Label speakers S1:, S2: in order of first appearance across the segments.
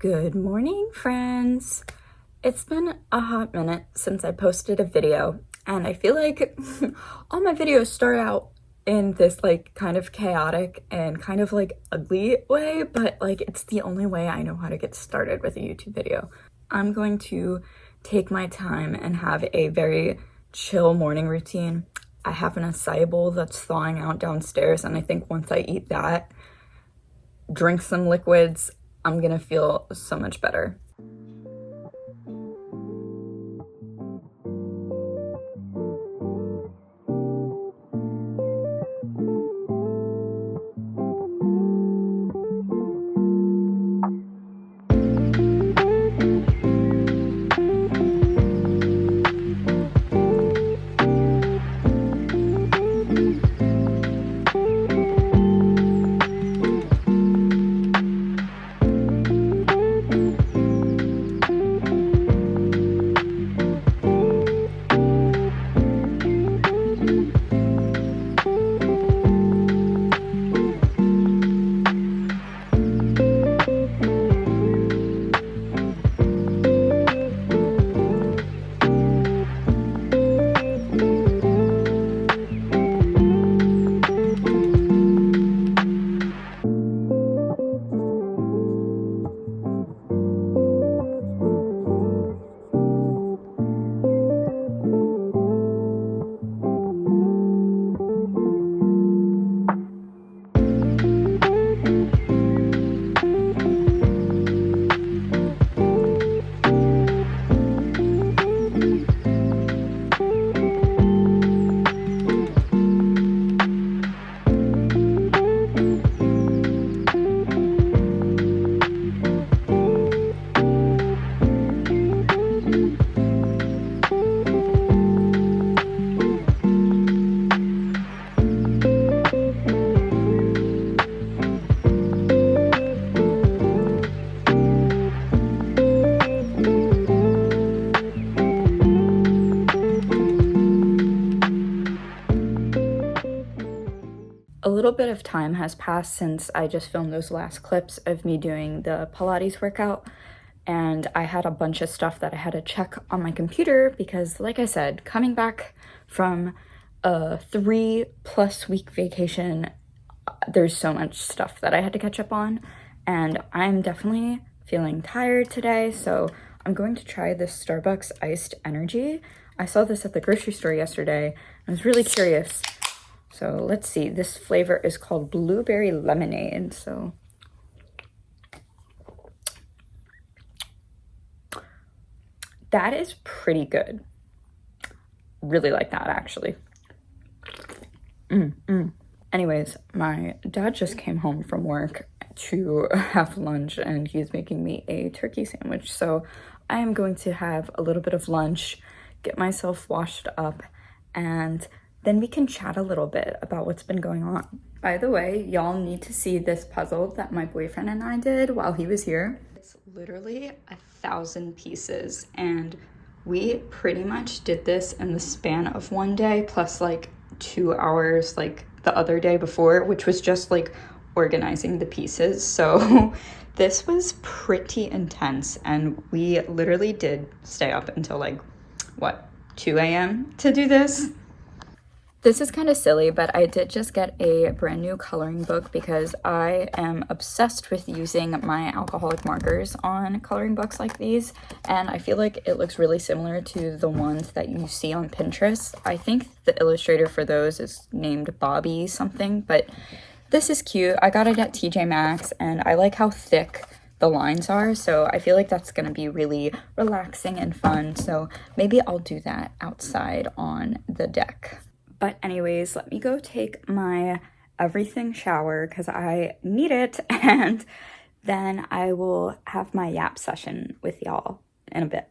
S1: Good morning, friends. It's been a hot minute since I posted a video, and I feel like all my videos start out in this like kind of chaotic and kind of like ugly way, but like it's the only way I know how to get started with a YouTube video. I'm going to take my time and have a very chill morning routine. I have an acai bowl that's thawing out downstairs, and I think once I eat that, drink some liquids, I'm gonna feel so much better. A little bit of time has passed since I just filmed those last clips of me doing the Pilates workout, and I had a bunch of stuff that I had to check on my computer because, like I said, coming back from a 3+ week vacation, there's so much stuff that I had to catch up on, and I'm definitely feeling tired today, so I'm going to try this Starbucks iced energy. I saw this at the grocery store yesterday. I was really curious. So let's see, this flavor is called blueberry lemonade. So that is pretty good. Really like that, actually. Anyways, my dad just came home from work to have lunch, and he's making me a turkey sandwich. So I am going to have a little bit of lunch, get myself washed up, and then we can chat a little bit about what's been going on. By the way, y'all need to see this puzzle that my boyfriend and I did while he was here. It's literally 1,000 pieces, and we pretty much did this in the span of one day, plus like 2 hours like the other day before, which was just like organizing the pieces. So this was pretty intense, and we literally did stay up until like, what, 2 a.m. to do this? This is kind of silly, but I did just get a brand new coloring book because I am obsessed with using my alcoholic markers on coloring books like these, and I feel like it looks really similar to the ones that you see on Pinterest. I think the illustrator for those is named Bobby something, but this is cute. I got it at TJ Maxx, and I like how thick the lines are, so I feel like that's gonna be really relaxing and fun, so maybe I'll do that outside on the deck. But anyways, let me go take my everything shower because I need it, and then I will have my yap session with y'all in a bit.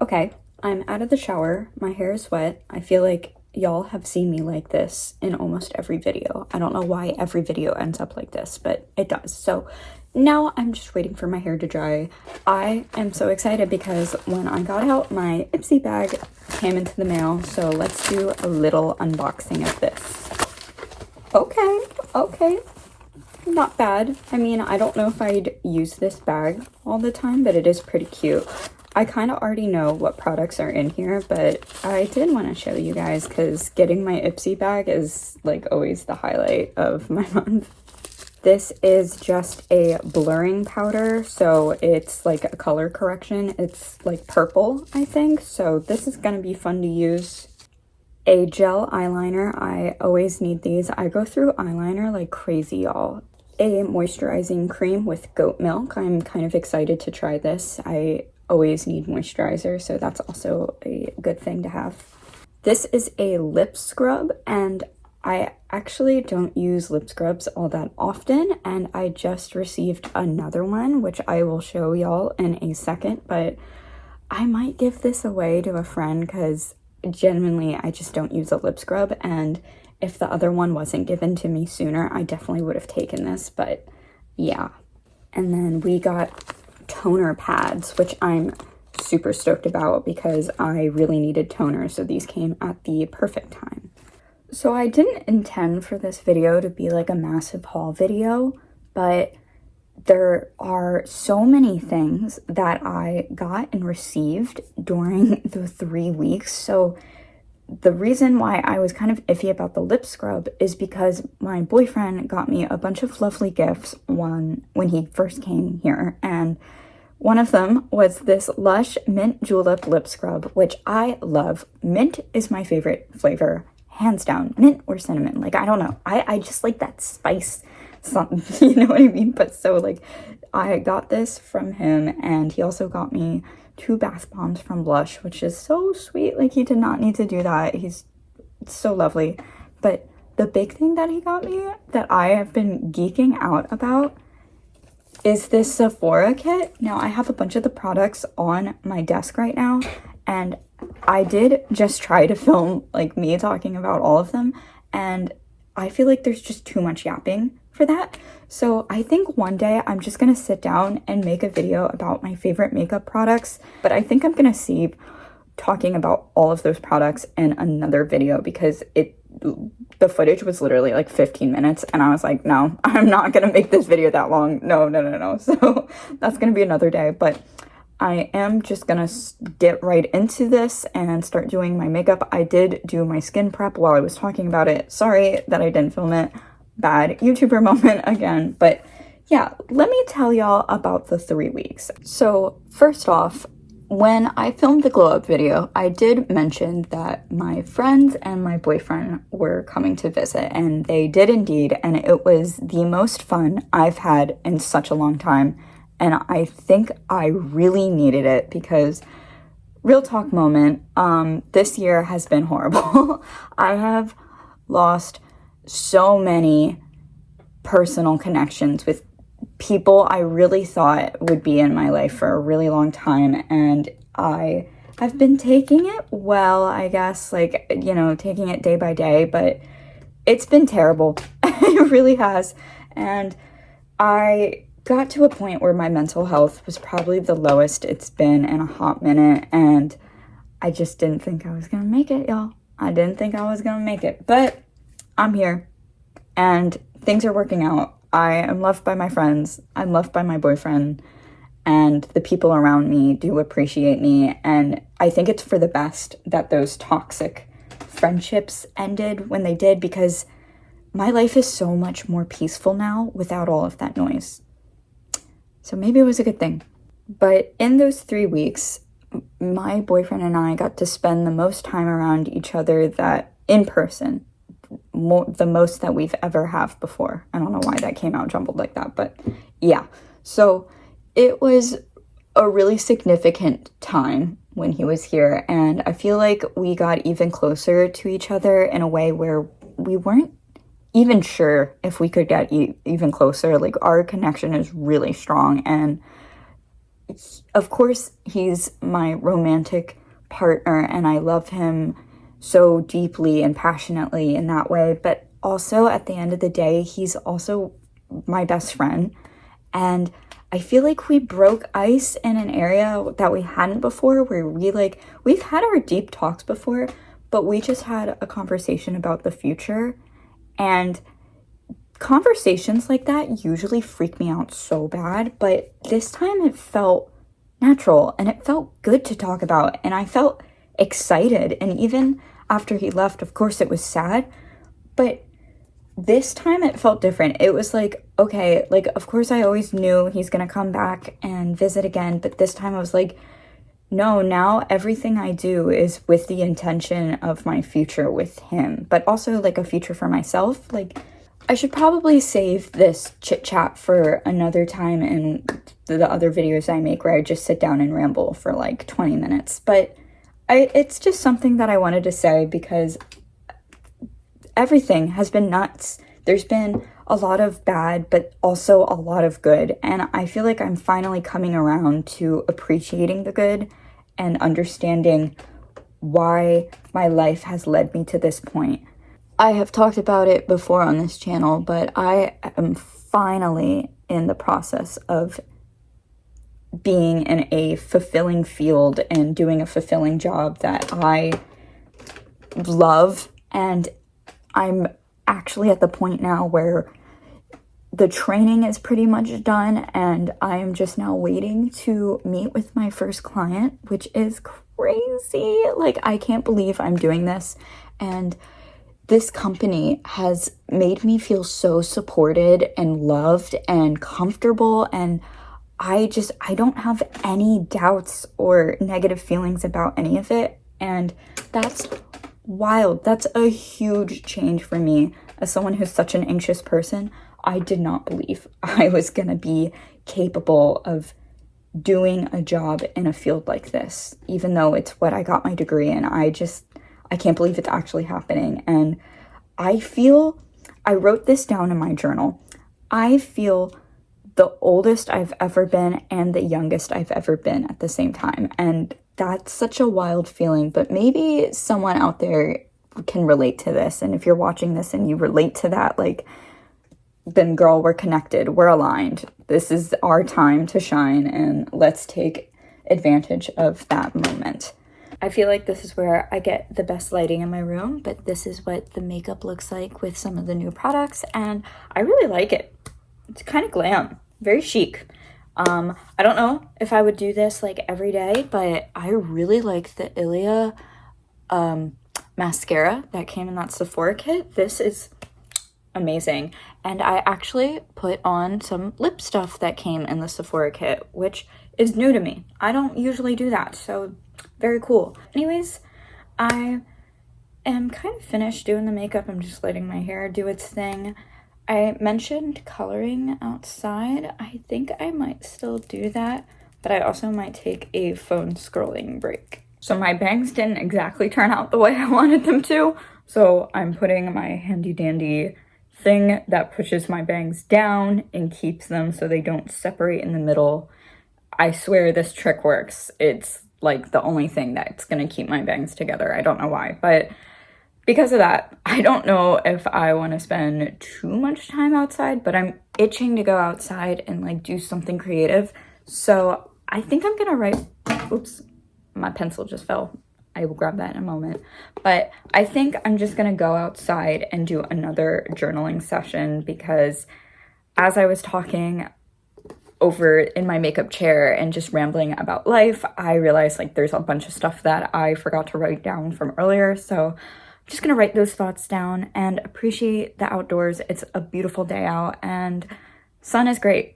S1: Okay, I'm out of the shower. My hair is wet. I feel like y'all have seen me like this in almost every video. I don't know why every video ends up like this, but it does. So now I'm just waiting for my hair to dry. I am so excited because when I got out, my Ipsy bag came into the mail. So let's do a little unboxing of this. Okay. not bad. I mean, I don't know if I'd use this bag all the time, but it is pretty cute. I kind of already know what products are in here, but I did want to show you guys because getting my Ipsy bag is like always the highlight of my month. This is just a blurring powder, so it's like a color correction. It's like purple, I think, so this is gonna be fun to use. A gel eyeliner. I always need these. I go through eyeliner like crazy, y'all. A moisturizing cream with goat milk. I'm kind of excited to try this. I always need moisturizer, so that's also a good thing to have. This is a lip scrub, and I actually don't use lip scrubs all that often, and I just received another one, which I will show y'all in a second, but I might give this away to a friend because genuinely I just don't use a lip scrub, and if the other one wasn't given to me sooner, I definitely would have taken this, but yeah. And then we got toner pads, which I'm super stoked about because I really needed toner, so these came at the perfect time. So I didn't intend for this video to be like a massive haul video, but there are so many things that I got and received during the 3 weeks. So the reason why I was kind of iffy about the lip scrub is because my boyfriend got me a bunch of lovely gifts when he first came here, and one of them was this Lush Mint Julep Lip Scrub, which I love. Mint is my favorite flavor, hands down. Mint or cinnamon, like I don't know, I just like that spice, something, you know what I mean? But so like I got this from him, and he also got me 2 bath bombs from Blush, which is so sweet. Like he did not need to do that. He's so lovely. But the big thing that he got me that I have been geeking out about is this Sephora kit. Now I have a bunch of the products on my desk right now, and I did just try to film like me talking about all of them, and I feel like there's just too much yapping for that. So I think one day I'm just gonna sit down and make a video about my favorite makeup products, but I think I'm gonna save talking about all of those products in another video because the footage was literally like 15 minutes, and I was like, no, I'm not gonna make this video that long. No. So that's gonna be another day, but I am just gonna get right into this and start doing my makeup. I did do my skin prep while I was talking about it. Sorry that I didn't film it. Bad YouTuber moment again. But yeah, let me tell y'all about the 3 weeks. So first off, when I filmed the glow up video, I did mention that my friends and my boyfriend were coming to visit, and they did indeed, and it was the most fun I've had in such a long time. And I think I really needed it because, real talk moment, this year has been horrible. I have lost so many personal connections with people I really thought would be in my life for a really long time, and I have been taking it well, I guess, like, you know, taking it day by day, but it's been terrible. It really has. And I got to a point where my mental health was probably the lowest it's been in a hot minute, and I just didn't think I was gonna make it, y'all. I didn't think I was gonna make it, but I'm here, and things are working out. I am loved by my friends, I'm loved by my boyfriend, and the people around me do appreciate me, and I think it's for the best that those toxic friendships ended when they did, because my life is so much more peaceful now without all of that noise. So maybe it was a good thing. But in those 3 weeks, my boyfriend and I got to spend the most time around each other that in person, the most that we've ever have before. I don't know why that came out jumbled like that, but yeah. So it was a really significant time when he was here, and I feel like we got even closer to each other in a way where we weren't even sure if we could get even closer. Like, our connection is really strong, and of course he's my romantic partner and I love him so deeply and passionately in that way, but also at the end of the day he's also my best friend, and I feel like we broke ice in an area that we hadn't before, where we've had our deep talks before, but we just had a conversation about the future. And conversations like that usually freak me out so bad, but this time it felt natural and it felt good to talk about, and I felt excited. And even after he left, of course it was sad, but this time it felt different. It was like, okay, like, of course I always knew he's gonna come back and visit again, but this time I was like, no, now everything I do is with the intention of my future with him, but also like a future for myself. Like, I should probably save this chit chat for another time in the other videos I make where I just sit down and ramble for like 20 minutes. But it's just something that I wanted to say because everything has been nuts. There's been a lot of bad, but also a lot of good. And I feel like I'm finally coming around to appreciating the good and understanding why my life has led me to this point. I have talked about it before on this channel, but I am finally in the process of being in a fulfilling field and doing a fulfilling job that I love. And I'm actually at the point now where the training is pretty much done and I am just now waiting to meet with my first client, which is crazy. Like, I can't believe I'm doing this. And this company has made me feel so supported and loved and comfortable, and I don't have any doubts or negative feelings about any of it, and that's wild. That's a huge change for me. As someone who's such an anxious person, I did not believe I was gonna be capable of doing a job in a field like this, even though it's what I got my degree in. I can't believe it's actually happening. And I wrote this down in my journal. I feel the oldest I've ever been and the youngest I've ever been at the same time. And that's such a wild feeling, but maybe someone out there can relate to this. And if you're watching this and you relate to that, like, then girl, we're connected, we're aligned. This is our time to shine, and let's take advantage of that moment. I feel like this is where I get the best lighting in my room, but this is what the makeup looks like with some of the new products, and I really like it. It's kind of glam, very chic. I don't know if I would do this like every day, but I really like the Ilia mascara that came in that Sephora kit. This is amazing. And I actually put on some lip stuff that came in the Sephora kit, which is new to me. I don't usually do that, so very cool. Anyways, I am kind of finished doing the makeup. I'm just letting my hair do its thing. I mentioned coloring outside. I think I might still do that, but I also might take a phone scrolling break. So my bangs didn't exactly turn out the way I wanted them to, so I'm putting my handy dandy thing that pushes my bangs down and keeps them so they don't separate in the middle. I swear this trick works. It's like the only thing that's gonna keep my bangs together. I don't know why, but because of that, I don't know if I want to spend too much time outside, but I'm itching to go outside and like do something creative. So I think I'm gonna write, oops, my pencil just fell. I will grab that in a moment. But I think I'm just gonna go outside and do another journaling session, because as I was talking over in my makeup chair and just rambling about life, I realized like there's a bunch of stuff that I forgot to write down from earlier. So I'm just gonna write those thoughts down and appreciate the outdoors. It's a beautiful day out and sun is great.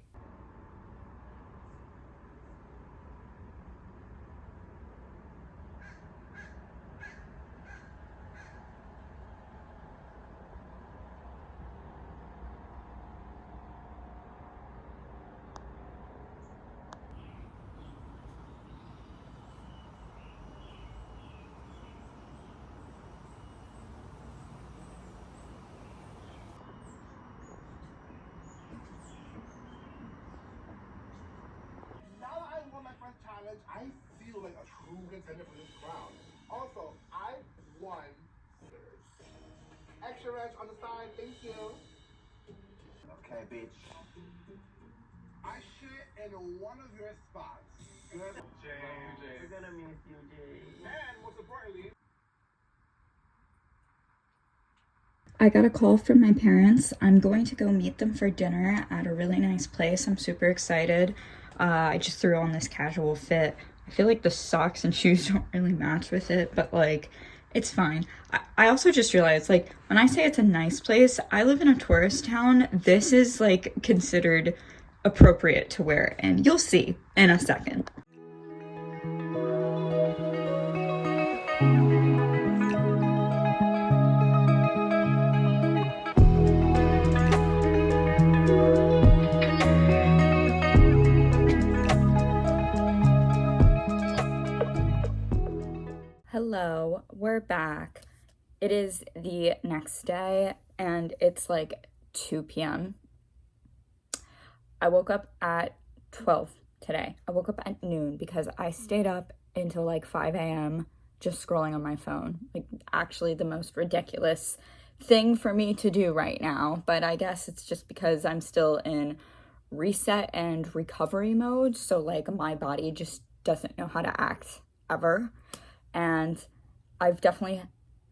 S2: I feel like a true contender for this crown. Also, I won. Extra ranch on the side, thank you. Okay, bitch. I shit in one of your spots. Good. Jay. We're gonna miss you, Jay. And most importantly,
S1: I got a call from my parents. I'm going to go meet them for dinner at a really nice place. I'm super excited. I just threw on this casual fit. I feel like the socks and shoes don't really match with it, but like, it's fine. I also just realized, like, when I say it's a nice place, I live in a tourist town. This is like considered appropriate to wear, and you'll see in a second. Hello, we're back. It is the next day and it's like 2 p.m. I woke up at 12 today. I woke up at noon because I stayed up until like 5 a.m. just scrolling on my phone. Like, actually the most ridiculous thing for me to do right now, but I guess it's just because I'm still in reset and recovery mode, so like my body just doesn't know how to act ever. And I've definitely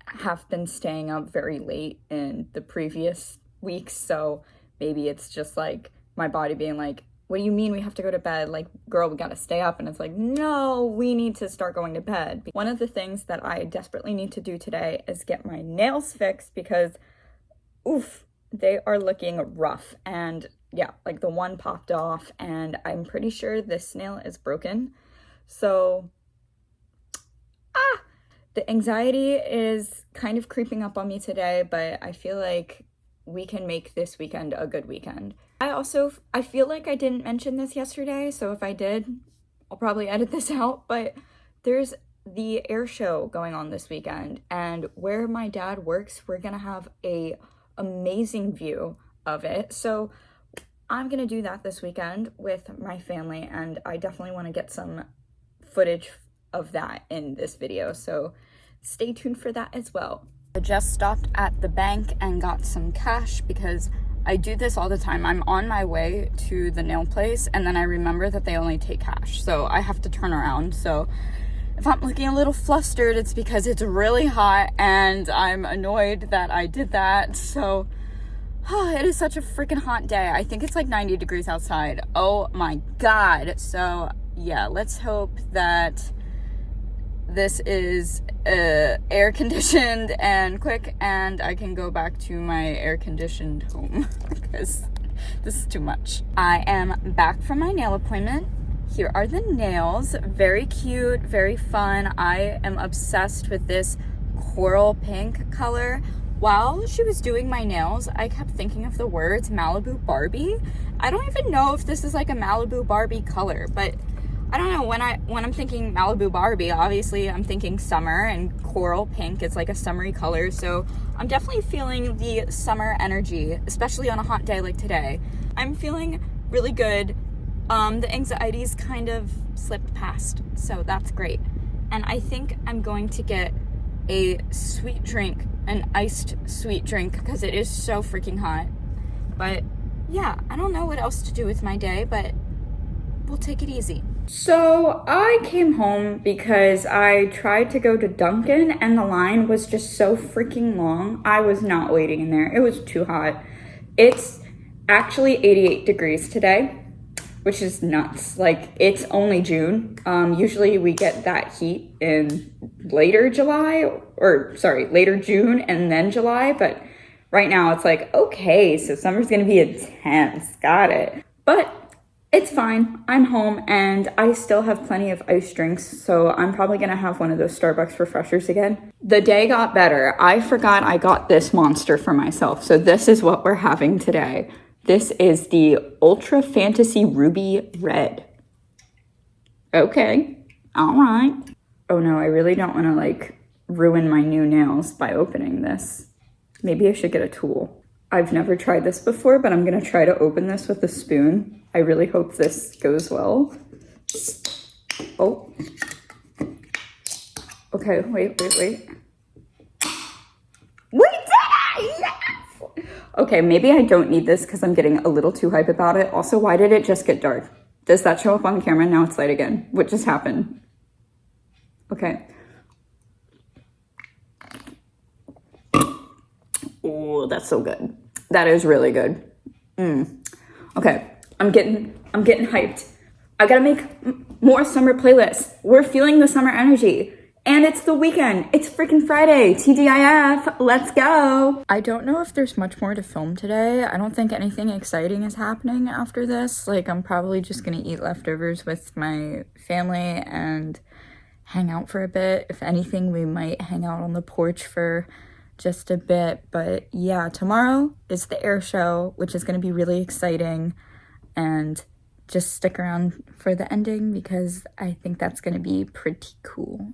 S1: have been staying up very late in the previous weeks, so maybe it's just like my body being like, what do you mean we have to go to bed? Like, girl, we gotta stay up. And it's like, no, we need to start going to bed. One of the things that I desperately need to do today is get my nails fixed because, oof, they are looking rough. And yeah, like the one popped off and I'm pretty sure this nail is broken. So the anxiety is kind of creeping up on me today, but I feel like we can make this weekend a good weekend. I feel like I didn't mention this yesterday, so if I did, I'll probably edit this out, but there's the air show going on this weekend, and where my dad works, we're gonna have a amazing view of it. So I'm gonna do that this weekend with my family, and I definitely want to get some footage of that in this video, so stay tuned for that as well. I just stopped at the bank and got some cash because I do this all the time. I'm on my way to the nail place and then I remember that they only take cash, so I have to turn around. So if I'm looking a little flustered, it's because it's really hot and I'm annoyed that I did that. So it is such a freaking hot day. I think it's like 90 degrees outside. Oh my god. So yeah, let's hope that this is air conditioned and quick and I can go back to my air conditioned home because this is too much. I am back from my nail appointment. Here are the nails. Very cute, very fun. I am obsessed with this coral pink color. While she was doing my nails, I kept thinking of the words Malibu Barbie. I don't even know if this is like a Malibu Barbie color, but I don't know, when I'm thinking Malibu Barbie, obviously I'm thinking summer, and coral pink is like a summery color, so I'm definitely feeling the summer energy, especially on a hot day like today. I'm feeling really good. The anxiety's kind of slipped past, so that's great. And I think I'm going to get a sweet drink, an iced sweet drink, because it is so freaking hot. But yeah, I don't know what else to do with my day, but we'll take it easy. So I came home because I tried to go to Dunkin' and the line was just so freaking long. I was not waiting in there. It was too hot. It's actually 88 degrees today, which is nuts. Like, it's only June. Usually we get that heat in later June and then July, but right now it's like, okay, so summer's gonna be intense. Got it. But it's fine. I'm home and I still have plenty of iced drinks, so I'm probably gonna have one of those Starbucks refreshers again. The day got better. I forgot I got this monster for myself, so this is what we're having today. This is the Ultra Fantasy Ruby Red. Okay, all right. Oh no, I really don't wanna like ruin my new nails by opening this. Maybe I should get a tool. I've never tried this before, but I'm gonna try to open this with a spoon. I really hope this goes well. Oh. Okay, wait. Wait, did I? Yes! Okay, maybe I don't need this because I'm getting a little too hype about it. Also, why did it just get dark? Does that show up on camera? Now it's light again. What just happened? Okay. Oh, that's so good. That is really good. Okay, I'm getting hyped. I gotta make more summer playlists. We're feeling the summer energy. And it's the weekend. It's freaking Friday. TGIF. Let's go. I don't know if there's much more to film today. I don't think anything exciting is happening after this. Like, I'm probably just gonna eat leftovers with my family and hang out for a bit. If anything, we might hang out on the porch for just a bit. But yeah, tomorrow is the air show, which is gonna be really exciting. And just stick around for the ending because I think that's gonna be pretty cool.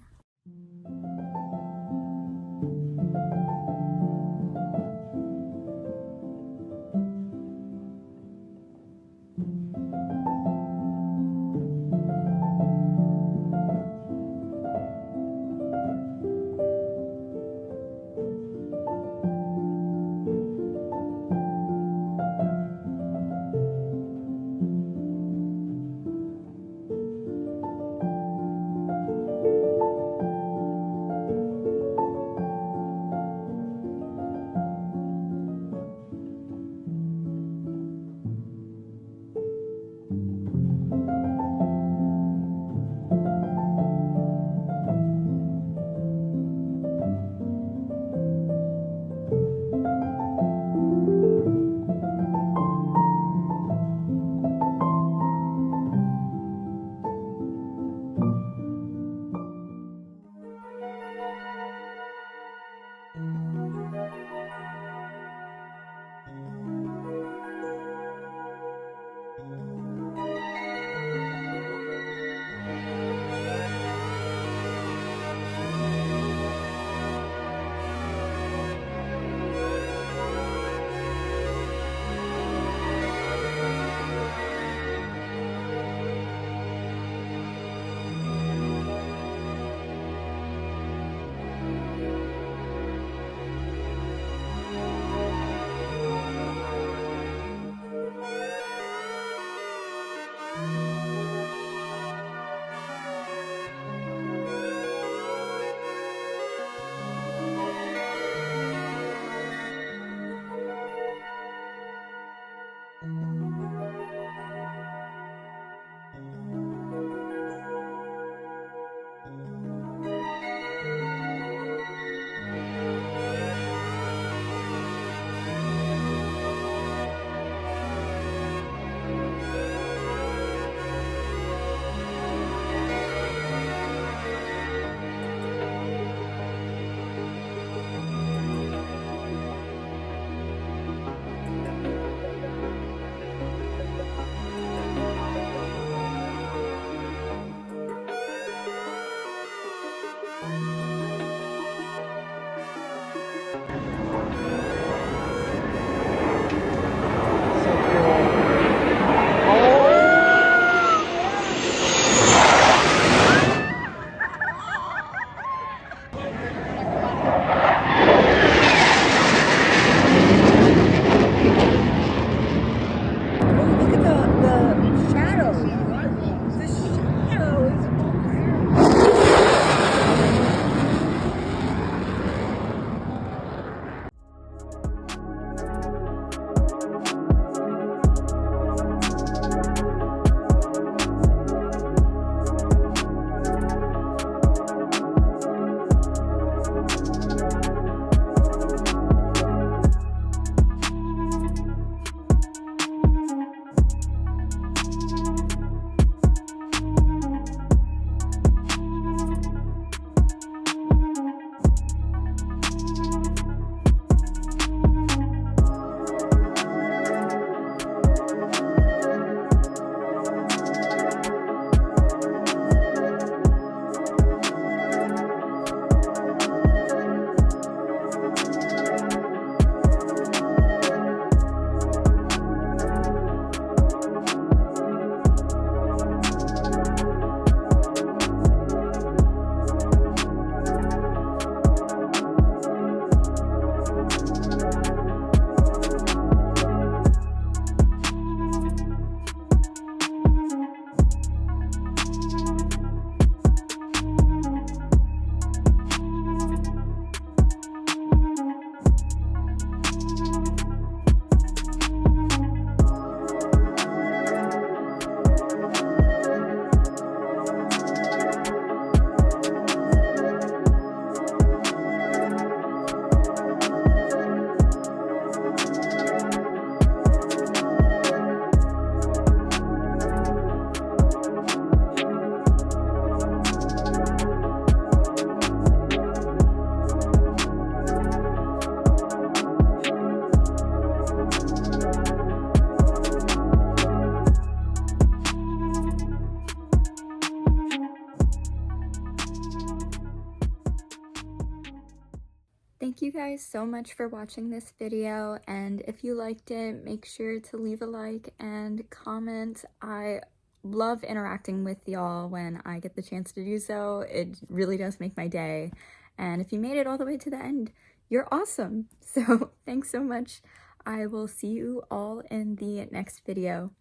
S1: thank you guys so much for watching this video, and if you liked it, make sure to leave a like and comment. I love interacting with y'all when I get the chance to do so. It really does make my day, and if you made it all the way to the end, you're awesome. So thanks so much. I will see you all in the next video.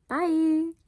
S1: Bye!